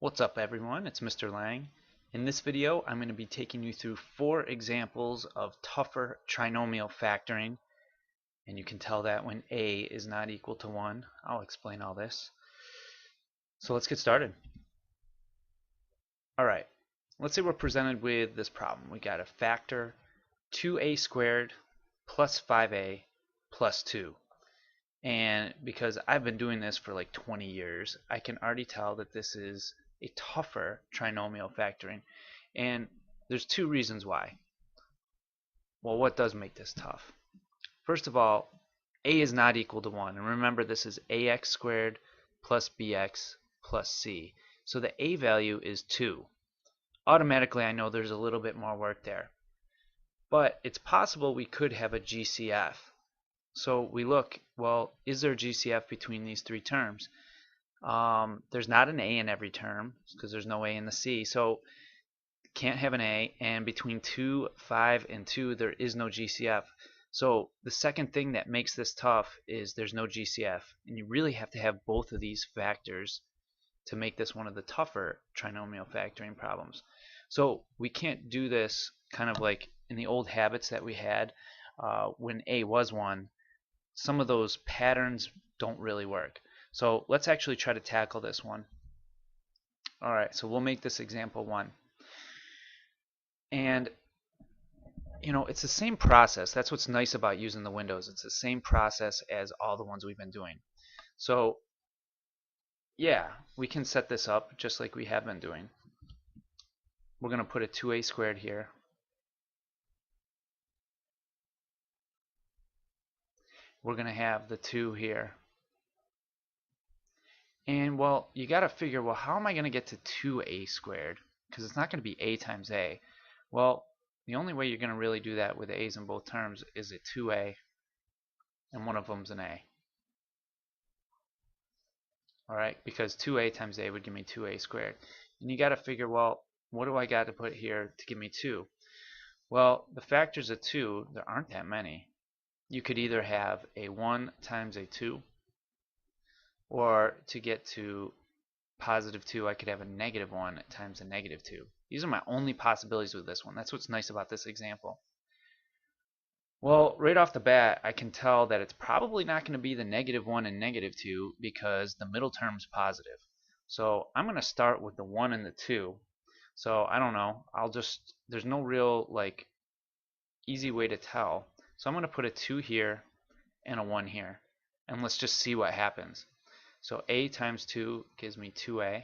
What's up everyone, it's Mr. Lang. In this video I'm going to be taking you through 4 examples of tougher trinomial factoring, and you can tell that when a is not equal to 1. I'll explain all this. So let's get started. Alright, let's say we're presented with this problem. We got a factor 2a squared plus 5a plus 2. And because I've been doing this for like 20 years, I can already tell that this is a tougher trinomial factoring. And there's 2 reasons why. Well, what does make this tough? First of all, a is not equal to 1. And remember, this is ax squared plus bx plus c. So the a value is 2. Automatically, I know there's a little bit more work there. But it's possible we could have a GCF. So we look, well, is there a GCF between these 3 terms? There's not an a in every term because there's no a in the c. So can't have an a, and between 2, 5, and 2 there is no GCF. So the second thing that makes this tough is there's no GCF, and you really have to have both of these factors to make this one of the tougher trinomial factoring problems. So we can't do this kind of like in the old habits that we had when a was 1. Some of those patterns don't really work. So let's actually try to tackle this one. Alright, so we'll make this example 1. And you know, it's the same process. That's what's nice about using the windows. It's the same process as all the ones we've been doing. So yeah, we can set this up just like we have been doing. We're going to put a 2a squared here. We're going to have the 2 here. And well, you got to figure, well, how am I going to get to 2a squared? Because it's not going to be a times a. Well, the only way you're going to really do that with a's in both terms is a 2a and one of them's an a. Alright, because 2a times a would give me 2a squared. And you got to figure, well, what do I got to put here to give me 2? Well, the factors of 2, there aren't that many. You could either have a 1 times a 2, or to get to positive 2, I could have a negative 1 times a negative 2. These are my only possibilities with this one. That's what's nice about this example. Well, right off the bat, I can tell that it's probably not going to be the negative 1 and negative 2 because the middle term's positive. So I'm going to start with the 1 and the 2. So I don't know. There's no real like easy way to tell. So I'm going to put a 2 here and a 1 here. And let's just see what happens. So a times 2 gives me 2a.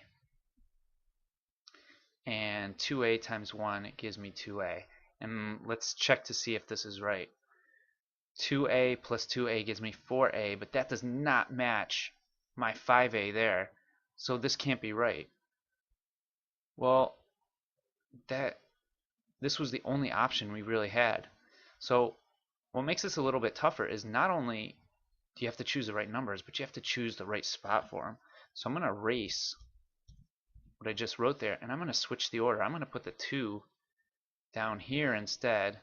And 2a times 1 gives me 2a. And let's check to see if this is right. 2a plus 2a gives me 4a, but that does not match my 5a there. So this can't be right. Well, this was the only option we really had. So what makes this a little bit tougher is not only do you have to choose the right numbers, but you have to choose the right spot for them. So I'm going to erase what I just wrote there, and I'm going to switch the order. I'm going to put the 2 down here instead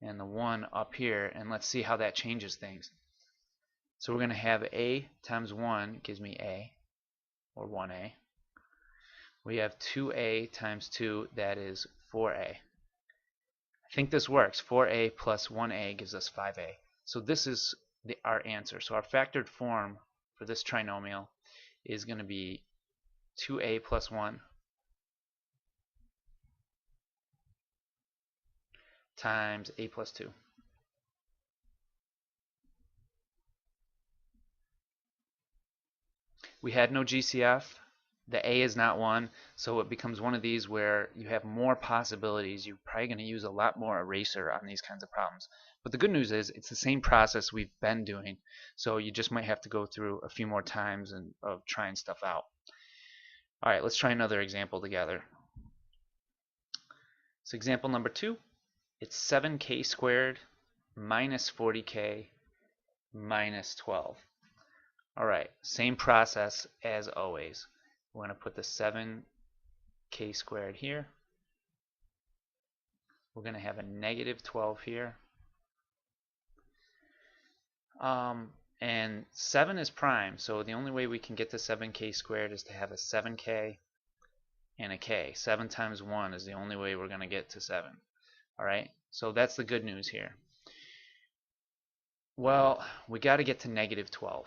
and the 1 up here, and let's see how that changes things. So we're going to have a times 1 gives me a, or 1a. We have 2a times 2, that is 4a. I think this works. 4a plus 1a gives us 5a. So this is our answer. So our factored form for this trinomial is going to be 2a plus 1 times a plus 2. We had no GCF. The a is not 1, so it becomes one of these where you have more possibilities. You're probably going to use a lot more eraser on these kinds of problems. But the good news is it's the same process we've been doing, so you just might have to go through a few more times of trying stuff out. Alright, let's try another example together. So example number 2, it's 7k squared minus 40k minus 12. Alright, same process as always. We're going to put the 7k squared here. We're going to have a negative 12 here. And 7 is prime, so the only way we can get to 7k squared is to have a 7k and a k. 7 times 1 is the only way we're going to get to 7. Alright, so that's the good news here. Well, we got to get to negative 12.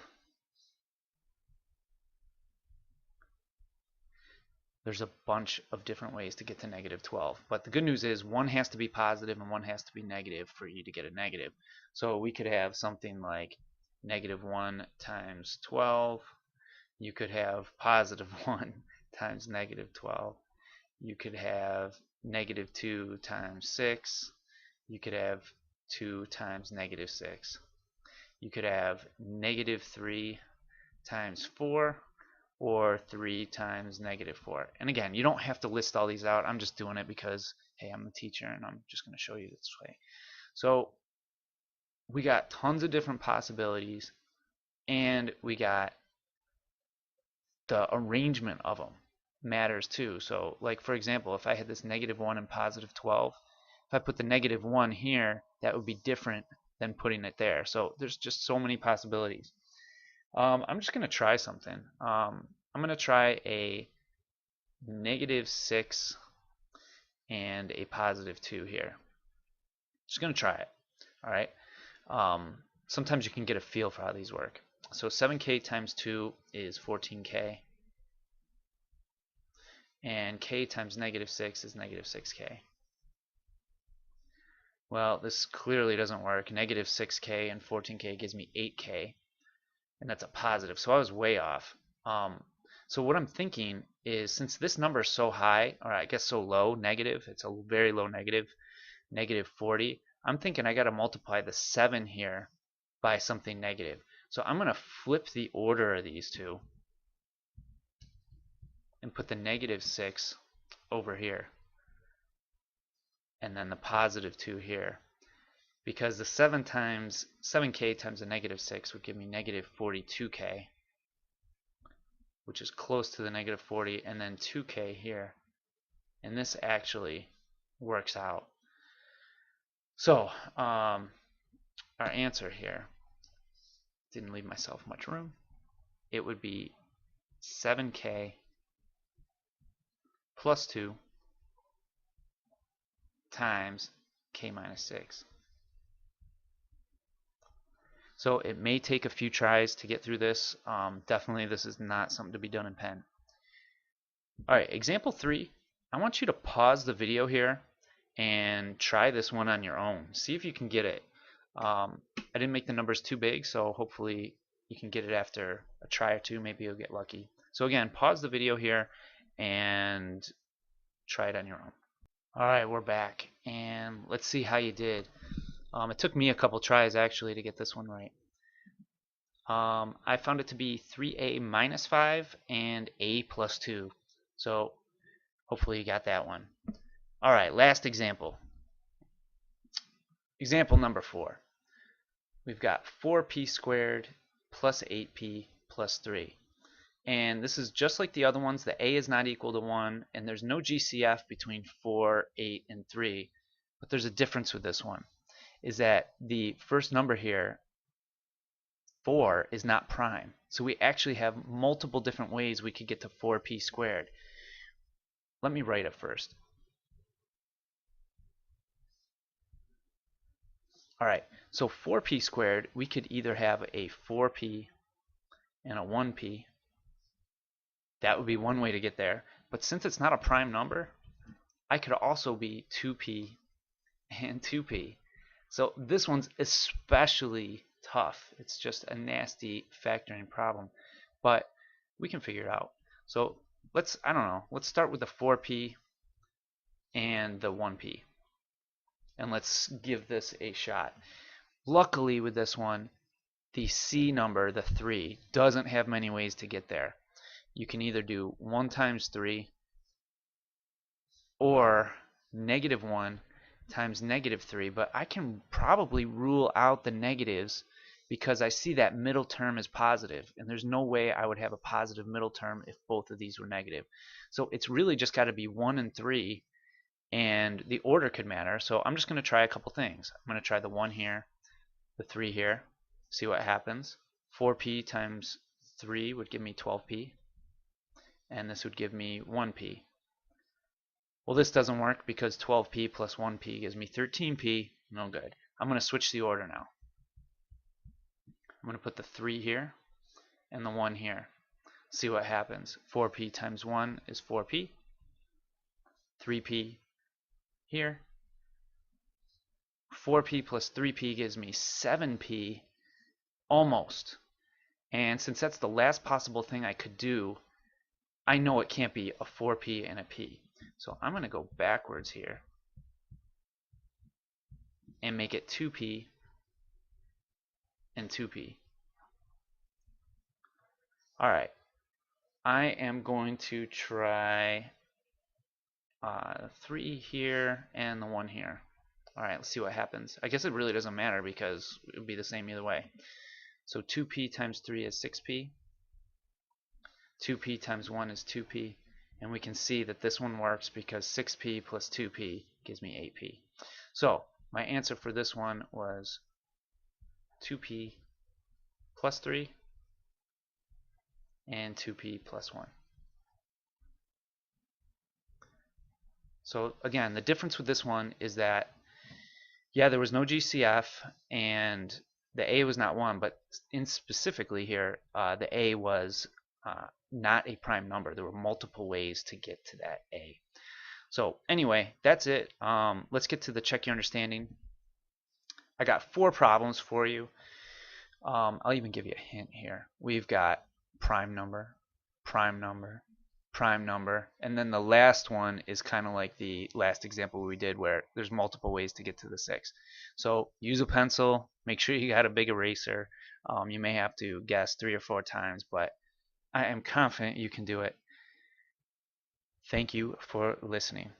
There's a bunch of different ways to get to negative 12. But the good news is one has to be positive and one has to be negative for you to get a negative. So we could have something like negative 1 times 12. You could have positive 1 times negative 12. You could have negative 2 times 6. You could have 2 times negative 6. You could have negative 3 times 4, or 3 times negative 4. And again, you don't have to list all these out. I'm just doing it because, hey, I'm the teacher and I'm just going to show you this way. So we got tons of different possibilities, and we got the arrangement of them matters too. So like, for example, if I had this negative 1 and positive 12, if I put the negative 1 here, that would be different than putting it there. So there's just so many possibilities. I'm just going to try something. I'm going to try a negative 6 and a positive 2 here. Just going to try it. All right. Sometimes you can get a feel for how these work. So 7k times 2 is 14k. And k times negative 6 is negative 6k. Well, this clearly doesn't work. Negative 6k and 14k gives me 8k. And that's a positive. So I was way off. So what I'm thinking is, since this number is so high, or I guess so low, negative, it's a very low negative, negative 40, I'm thinking I got to multiply the 7 here by something negative. So I'm going to flip the order of these two and put the negative 6 over here, and then the positive 2 here. Because the 7k times the negative 6 would give me negative 42k, which is close to the negative 40, and then 2k here. And this actually works out. So our answer here, didn't leave myself much room, it would be 7k plus 2 times k minus 6. So it may take a few tries to get through this. Definitely this is not something to be done in pen. Alright, example 3. I want you to pause the video here and try this one on your own. See if you can get it. I didn't make the numbers too big, so hopefully you can get it after a try or two. Maybe you'll get lucky. So again, pause the video here and try it on your own. Alright, we're back, and let's see how you did. It took me a couple tries actually to get this one right. I found it to be 3a minus 5 and a plus 2. So hopefully you got that one. Alright, last example. Example number 4. We've got 4p squared plus 8p plus 3. And this is just like the other ones. The a is not equal to 1, and there's no GCF between 4, 8, and 3. But there's a difference with this one. Is that the first number here, 4, is not prime. So we actually have multiple different ways we could get to 4p squared. Let me write it first. Alright, so 4p squared, we could either have a 4p and a 1p. That would be one way to get there. But since it's not a prime number, I could also be 2p and 2p. So this one's especially tough. It's just a nasty factoring problem, but we can figure it out. So let's start with the 4p and the 1p, and let's give this a shot. Luckily with this one, the c number, the 3, doesn't have many ways to get there. You can either do 1 times 3 or negative 1 times negative 3, but I can probably rule out the negatives because I see that middle term is positive, and there's no way I would have a positive middle term if both of these were negative. So it's really just got to be 1 and 3, and the order could matter. So I'm just going to try a couple things. I'm going to try the 1 here, the 3 here, see what happens. 4p times 3 would give me 12p, and this would give me 1p. Well, this doesn't work because 12p plus 1p gives me 13p. No good. I'm going to switch the order now. I'm going to put the 3 here and the 1 here. See what happens. 4p times 1 is 4p. 3p here. 4p plus 3p gives me 7p. Almost. And since that's the last possible thing I could do, I know it can't be a 4p and a p. So I'm going to go backwards here and make it 2p and 2p. Alright, I am going to try 3 here and the 1 here. Alright, let's see what happens. I guess it really doesn't matter because it would be the same either way. So 2p times 3 is 6p. 2p times 1 is 2p. And we can see that this one works because 6p plus 2p gives me 8p. So my answer for this one was 2p plus 3 and 2p plus 1. So again, the difference with this one is that, yeah, there was no GCF and the A was not 1, but in specifically here, the A was not a prime number. There were multiple ways to get to that A. So anyway, that's it. Let's get to the check your understanding. I got 4 problems for you. I'll even give you a hint here. We've got prime number, prime number, prime number, and then the last one is kind of like the last example we did where there's multiple ways to get to the 6. So use a pencil, make sure you got a big eraser. You may have to guess 3 or 4 times, but I am confident you can do it. Thank you for listening.